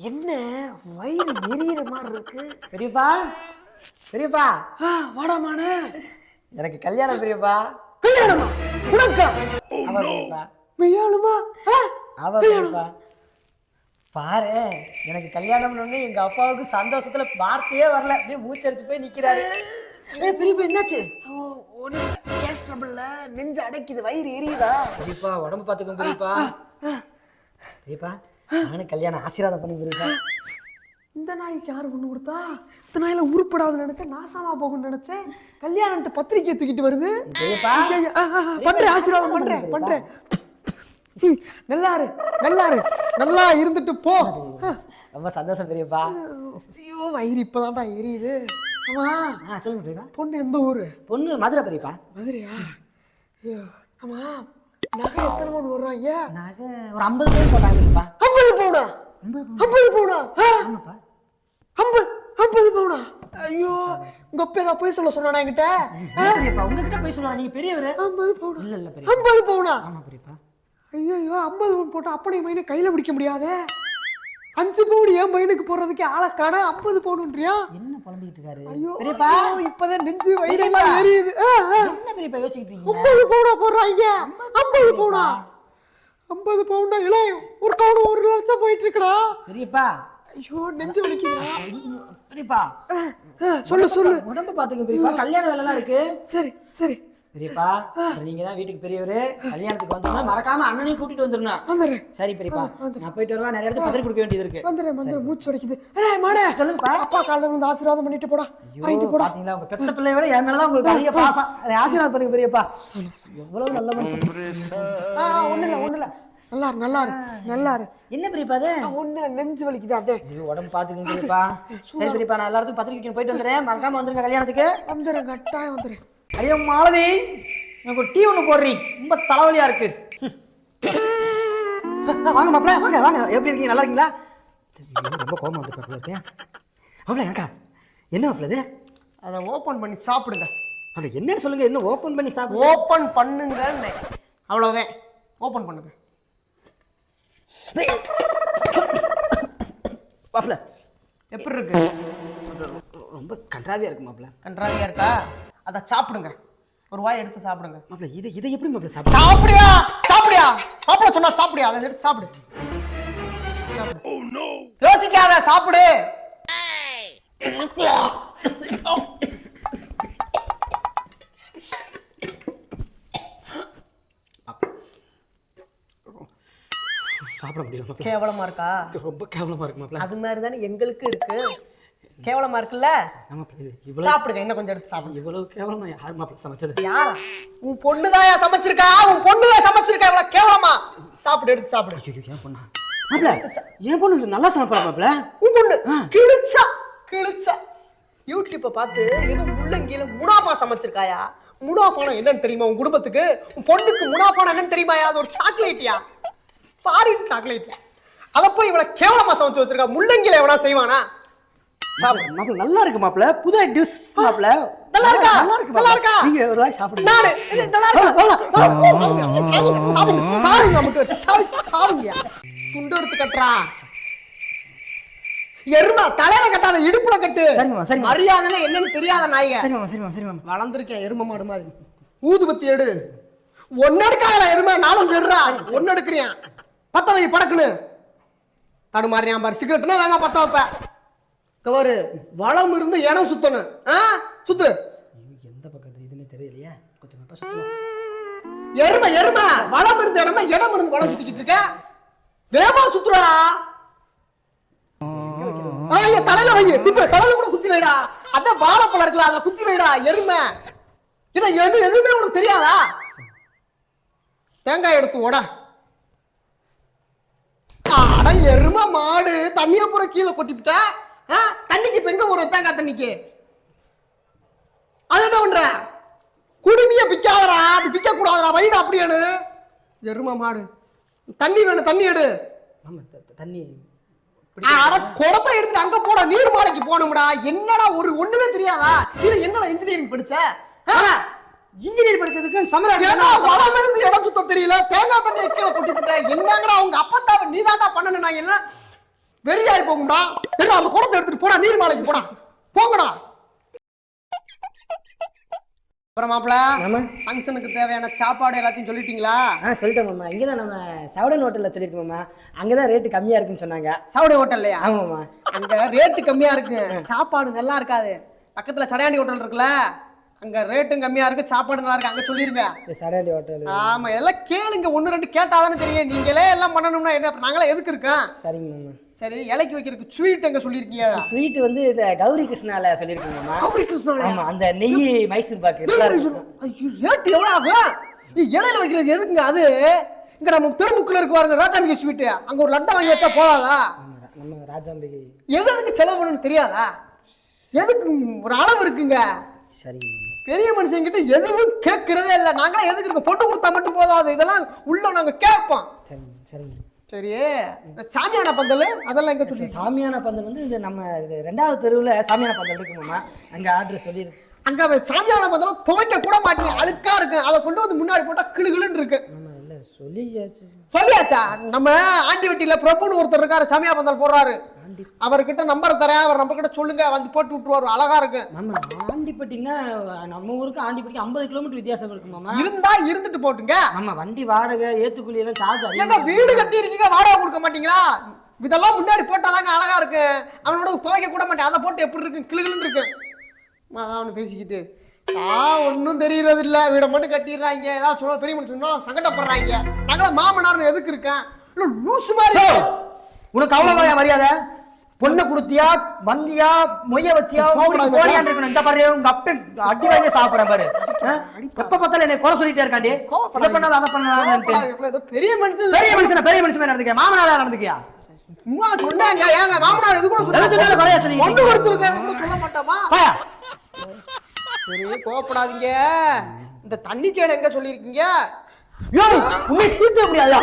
என்ன வயிறு எரியிற மாதிரி இருக்கு பெரியப்பா? பெரியப்பா வாடாமான எனக்கு கல்யாணம் பெரியப்பா. கல்யாணமா உனக்கா? ஆமா பெரியப்பா. மெய்யாலுமா? ஆமா பெரியப்பா. பாரு எனக்கு கல்யாணம்னு எங்க அப்பாவுக்கு சந்தோஷத்துல வார்த்தையே வரல, அப்படியே மூச்சரிச்சு போய் நிக்கிறாரு. பெரியப்பா என்னாச்சு? ஒண்ணு கேஸ் ட்ரபிள்ல நெஞ்சு அடைக்குது, வயிறு எரியுதா? பெரியப்பா உடம்பு பாத்துக்கோங்க பெரியப்பா. பெரியப்பா நானும் கல்யாணம் ஆசீர்வாதம் பண்ணி பெரியப்பா. இந்த நாய்க்கு யாரு பொண்ணு கொடுத்தா? இந்த நாயில உருப்படாதுன்னு நினைச்சேன், நாசமா போகும்னு நினைச்சேன். கல்யாணம் பத்திரிக்கையை தூக்கிட்டு வருது. பெரியப்பா பண்றேன், ஆசீர்வாதம் பண்றேன். நல்லாரு நல்லா இருந்துட்டு போ. ரொம்ப சந்தோஷம் பெரியப்பா. ஐயோ வயிறு இப்பதான்டா எரியுது. ஆமா சொல்லுங்க பெரியப்பா. பொண்ணு எந்த ஊரு? பொண்ணு மதுரை பெரியப்பா. மதுரையா? ஐயோ ஆமா, நகை எத்தனை பவுன் வருவாங்க? நகை ஒரு 50 பவுன் போட்டாங்க பெரியப்பா. 50 பவுனா? 50 பவுனா? ஆமாப்பா. 50 பவுனா? ஐயோ உங்க அப்பா ஏதாவது போய் சொல்ல சொன்னானா என்கிட்ட? பெரியப்பா உங்ககிட்ட போய் சொல்லுவா, நீங்க பெரியவரு. 50 பவுனா? இல்ல பெரியப்பா. 50 பவுனா? ஆமா பெரியப்பா. ஐயோ 50 பவுன் போட்டா அப்பனை மைனை கையில பிடிக்க முடியாதே. 5 பவுன் என் பையனுக்கு போடுறதுக்கே ஆளை காண, 50 பவுன்றியா? என்ன புலம்பிட்டு இருக்காரு? ஐயோ பெரியப்பா இப்பதான் நெஞ்சு வயிறெல்லாம் எரியுது. என்ன பெரியப்பா யோசிச்சுட்டு இருக்கீங்க? 50 பவுனா போடுறாங்க? 50 பவுனா? 50 பவுனா? இல்லை ஒரு பவுன் 1 லட்சம் போயிட்டு இருக்குடா பெரியப்பா. ஐயோ நெஞ்சு வலிக்குதுடா. பெரியப்பா சொல்லு. உடம்பு பாத்துங்க பெரியப்பா, கல்யாண வேலை எல்லாம் இருக்கு. சரி பெரியப்பா நீங்க தான் வீட்டுக்கு பெரியவரு, கல்யாணத்துக்கு வந்தோம்னா மறக்காம அண்ணனையும் கூட்டிட்டு வந்துடணும். வந்துடுறேன். சரி பெரியப்பா, நான் போயிட்டு வருவா, நிறைய இடத்துல பத்திரிக்கை கொடுக்க வேண்டியது இருக்கு. வந்துடுறேன். மூச்சு வலிக்குது. மாடே சொல்லுங்கப்பா. அப்பா காலைல வந்து ஆசீர்வாதம் பண்ணிட்டு போடா. வாங்கிட்டு போடா. பாத்தீங்களா உங்க பெத்த பிள்ளைய விட என் மேலதான் உங்களுக்கு அதிக பாசம். ஆசீர்வாதம் பண்ணுங்க பெரியப்பா. எவ்வளவு நல்ல மனுஷன். ஒண்ணு இல்ல நல்லாரு. என்ன பெரியப்பா அது? ஒண்ணு நெஞ்சு வலிக்குது. அதே உடம்பு பாத்துக்கோங்க பெரியப்பா. சரி பெரியப்பா, நான் எல்லாத்துக்கும் பத்திரிக்கை போயிட்டு வந்துடுறேன், மறக்காம வந்துருங்க கல்யாணத்துக்கு. வந்துடுறேன், கட்டாயம் வந்துடுறேன். ஐயோ மாலதி, எனக்கு ஒரு டீ ஒன்று போடுறீ, ரொம்ப தலைவலியா இருக்கு. வாங்க மாப்பிள்ள, வாங்க. எப்படி இருக்கீங்க? நல்லா இருக்கீங்களா? ரொம்ப கோபம் வந்து மாப்பிள்ள. எனக்கா என்ன மாப்பிள்ள இது? அதை ஓபன் பண்ணி சாப்பிடுங்க. அப்படி என்னன்னு சொல்லுங்க. என்ன ஓபன் பண்ணி சாப்பிடு? ஓபன் பண்ணுங்க, அவ்வளவுதான். ஓபன் பண்ணுங்க மாப்பிள்ள. எப்படி இருக்கு? ரொம்ப கன்றாவியா இருக்கு மாப்பிள்ள. கன்றாவியா இருக்கா? அதை சாப்பிடுங்க, ஒரு வாய் எடுத்து சாப்பிடுங்க. மாப்பிள்ள இதை எப்படி மாப்பிள்ள சாப்பிடு? சாப்பிட சொன்னா சாப்பிடியா? அதை எடுத்து சாப்பிடு. யோசிக்காத, சாப்பிடு. சாப்பிட முடியல. கேவலமா இருக்கா? ரொம்ப கேவலமா இருக்கு மாப்பிள்ள. அது மாதிரி தானே எங்களுக்கு இருக்கு. கேவலமா இருக்குல்ல? சாப்பிடுங்க, இன்னும் கொஞ்சம் எடுத்து சாப்பிடுங்க. இவ்வளவு கேவலமா யார் மாப்பிள்ள சமைச்சது? யார்? உன் பொண்ணுதாயா சமைச்சிருக்கா. இவ்வளவு கேவலமா? சாப்பிடு, எடுத்து சாப்பிடு. ஏன் பொண்ணா மாப்பிள்ள? ஏன் பொண்ணு நல்லா சமைப்பா மாப்பிள்ள? உன் பொண்ணு கிழிச்சா யூடியூப்பை பார்த்து ஏதோ முள்ளங்கியில முனாஃபா சமைச்சிருக்காயா. முனாஃபானா என்னன்னு தெரியுமா உன் குடும்பத்துக்கு? உன் பொண்ணுக்கு முனாஃபானா என்னன்னு தெரியுமாயா? அது ஒரு சாக்லேட்டியா, ஃபாரின் சாக்லேட். அதை போய் இவ்வளவு கேவலமா சமைச்சு வச்சிருக்கா. முள்ளங்கியில எவனா செய்வானா? மாப்பிள்ள நல்லா இருக்கு மாப்பிள்ள, புது டிஷ் மாப்பிள்ள. நல்லா இருக்கா? நீங்க ஒரு வாய் சாப்பிடுங்க. நானு நல்லா இருக்கா? சாப்பிடுங்க நமக்கு. சாப்பிடுங்க. துண்டு எடுத்து கட்டுறா. எருமா தலையில கட்டாத, இடுப்புல கட்டு. சரி மரியாதை என்னன்னு தெரியாத நாய்ங்க. சரி மாமா. வளர்ந்துருக்கேன் எரும மாடு மாதிரி. ஊதுபத்தி எடு. ஒன்னு எடுக்காத எருமை, 4 எடுறா. ஒன்னு எடுக்கிறியான், பத்த வை படக்குன்னு. தடுமாறியான் பாரு. சிகரெட்னா வேங்க பத்த வைப்ப. கவரு வளம் இருந்து இடம் சுத்தணும். சுத்து. எந்த பக்கத்துல இதுன்னு தெரியலையே. கொஞ்சம் சுத்துவோம். எருமை வளம் இருந்து இடமா, இடம் இருந்து வளம் சுத்திக்கிட்டு இருக்க. வேகமா சுத்துறா. தலையில வை, தலையில கூட குத்தி வைடா. அதான் வாழைப்பழம் இருக்குல்ல, அதுல குத்தி வைடா. எருமை எதுவுமே உனக்கு தெரியாதா? தேங்காய் எடுத்து ஓட. எருமை மாடு தண்ணிய பூரா கீழே கொட்டிவிட்ட. தண்ணிக்கு இப்ப எங்க ஒரு தேங்காய் தண்ணிக்கு? அது என்ன பண்ற? குடுமிய பிக்காதரா, அப்படி பிக்க கூடாதரா. வைடா அப்படியானு. எருமை மாடு தண்ணி வேணும், தண்ணி எடு. தண்ணி குடத்தை எடுத்துட்டு அங்க போட. நீர்மாலைக்கு போகணும்டா. என்னடா ஒண்ணுமே தெரியாதா? இல்ல என்னடா இன்ஜினியரிங் படிச்ச? இன்ஜினியர் படிச்சதுக்கு வளம் இருந்து இடம் சுத்த தெரியல. தேங்காய் தண்ணியை கீழே கொட்டிவிட்ட. என்னங்கடா உங்க அப்பத்தாவை நீதாண்டா பண்ணணும். நான் என்ன வெறியா போகும்டா. ஏன்னா அந்த குடத்தை எடுத்துட்டு போடா, நீர்மாலைக்கு போடா, போங்கடா. அப்புறம் மாப்பிள, ஆமா ஃபங்க்ஷனுக்கு தேவையான சாப்பாடு எல்லாத்தையும் சொல்லிட்டீங்களா? சொல்லிட்டேன் மாமா. இங்கே தான் நம்ம சவுடன் ஹோட்டலில் சொல்லியிருக்கோம் மாமா. அங்கே தான் ரேட்டு கம்மியாக இருக்குன்னு சொன்னாங்க. சவுடு ஹோட்டல்லையா? ஆமாம்மா. அங்க ரேட்டு கம்மியா இருக்கு, சாப்பாடு நல்லா இருக்காது. பக்கத்துல சடையாண்டி ஹோட்டல் இருக்குல்ல, அங்க ரேட்டும் கம்மியா இருக்கு, சாப்பாடு நல்லா இருக்கு, அங்க சொல்லிருங்க. சடையாண்டி ஹோட்டல். ஆமா, எல்லாம் கேளுங்க, ஒன்னு ரெண்டு கேட்டாதானே தெரியும். நீங்களே எல்லாம் பண்ணணும்னா என்ன, நாங்களே எதுக்கு இருக்கோம்? சரிங்க மாமா. சரி, இலைக்கு வைக்கிறதுக்கு ஸ்வீட் எங்க சொல்லிருக்கீங்க? ஸ்வீட் வந்து இந்த கௌரி கிருஷ்ணால சொல்லியிருக்கோம் மாமா. கௌரி கிருஷ்ணால? ஆமா, அந்த நெய் மைசூர் பாக்கு. ஐயோ, ரேட் எவ்வளவு ஆகும்? இலையில வைக்கிறது எதுக்குங்க அது? இங்க நம்ம தெருமுக்குள்ள இருக்கு பாருங்க ராஜாம்பிகை ஸ்வீட், அங்க ஒரு லட்டை வாங்கி வச்சா போதாதா? நம்ம ராஜாம்பிகை எதுக்கு செலவு பண்ணணும்னு தெரியாதா? எதுக்கு ஒரு அளவு இருக்குங்க. சரிங்க மாமா. பெரிய மனுஷங்க கிட்ட எதுவும் கேட்கறதே இல்லை. நாங்களா எதுக்கு இருக்கோம்? பொண்ணு கொடுத்தா மட்டும் போதாது, இதெல்லாம் உள்ள நாங்க கேட்போம். சரிங்க சரிங்க. சரி, இந்த சாமியான பந்தல் அதெல்லாம் எங்க சொல்லி? சாமியான பந்தல் வந்து இது நம்ம இது 2வது தெருவில் சாமியான பந்தல் இருக்கு மாமா. அங்கே ஆர்டர் சொல்லியிருக்கு. அங்க சாமியான பந்தல் துவைக்க கூட மாட்டீங்க, அழுக்கா இருக்கு. அதை கொண்டு வந்து முன்னாடி போட்டா கிளுகிளுன்னு இருக்கு. ஆமா, இல்லை சொல்லியாச்சு. சொல்லியாச்சா? நம்ம ஆண்டி வெட்டியில பிரபுன்னு ஒருத்தர் இருக்காரு, சாமியா பந்தல் போடுறாரு. அவர்கிட்ட நம்பர் தரேன், அவர் நம்ம கிட்ட சொல்லுங்க, வந்து போட்டு விட்டுருவாரு. அழகா இருக்கு. மாமா, ஆண்டிப்பட்டிங்கன்னா நம்ம ஊருக்கு ஆண்டிப்பட்டிக்கு 50 கிலோமீட்டர் வித்தியாசம் இருக்கு மாமா. இருந்தா இருந்துட்டு போட்டுங்க. ஆமா, வண்டி வாடகை ஏத்துக்குள்ளி எல்லாம் சார்ஜ். எங்க வீடு கட்டி இருக்கீங்க, வாடகை கொடுக்க மாட்டீங்களா? இதெல்லாம் முன்னாடி போட்டாதாங்க அழகா இருக்கு. அவனோட துவைக்க கூட மாட்டேன், அதை போட்டு எப்படி இருக்கு, கிளுகிளுன்னு இருக்கு. அதான் அவனு பேசிக்கிட்டு ஒன்னும் தெரியறது இல்ல. வீடை மட்டும் கட்டிடுறாங்க, ஏதாவது சொல்ல பெரிய மனுஷன் சங்கடப்படுறாங்க. நாங்களா மாமனார் எதுக்கு இருக்கேன்? இல்ல லூசு மாதிரி. உனக்கு அவ்வளவு மரியாதை? பொண்ணு குடுத்தியா, வந்தியா, மொய்ய வச்சியா, கோழியான் இருக்கணும். இந்த பாரு, உங்க அப்ப அடி வாங்கி சாப்பிடுறேன் பாரு. எப்ப பார்த்தாலும் என்ன குறை சொல்லிட்டே இருக்காண்டி. இதை பண்ணாத அதை பண்ணாத. பெரிய மனுஷன் பெரிய மனுஷன் பெரிய மனுஷன் நடந்துக்க, மாமனாரா நடந்துக்கியா? சும்மா சொன்னாங்க. ஏங்க மாமனார் இது கூட சொல்ல ஒன்று கொடுத்துருக்காங்க கூட சொல்ல மாட்டோமா? சரி, கோவப்படாதீங்க. இந்த தண்ணி கேடு எங்க சொல்லியிருக்கீங்க? உண்மை தீர்த்து முடியாதா?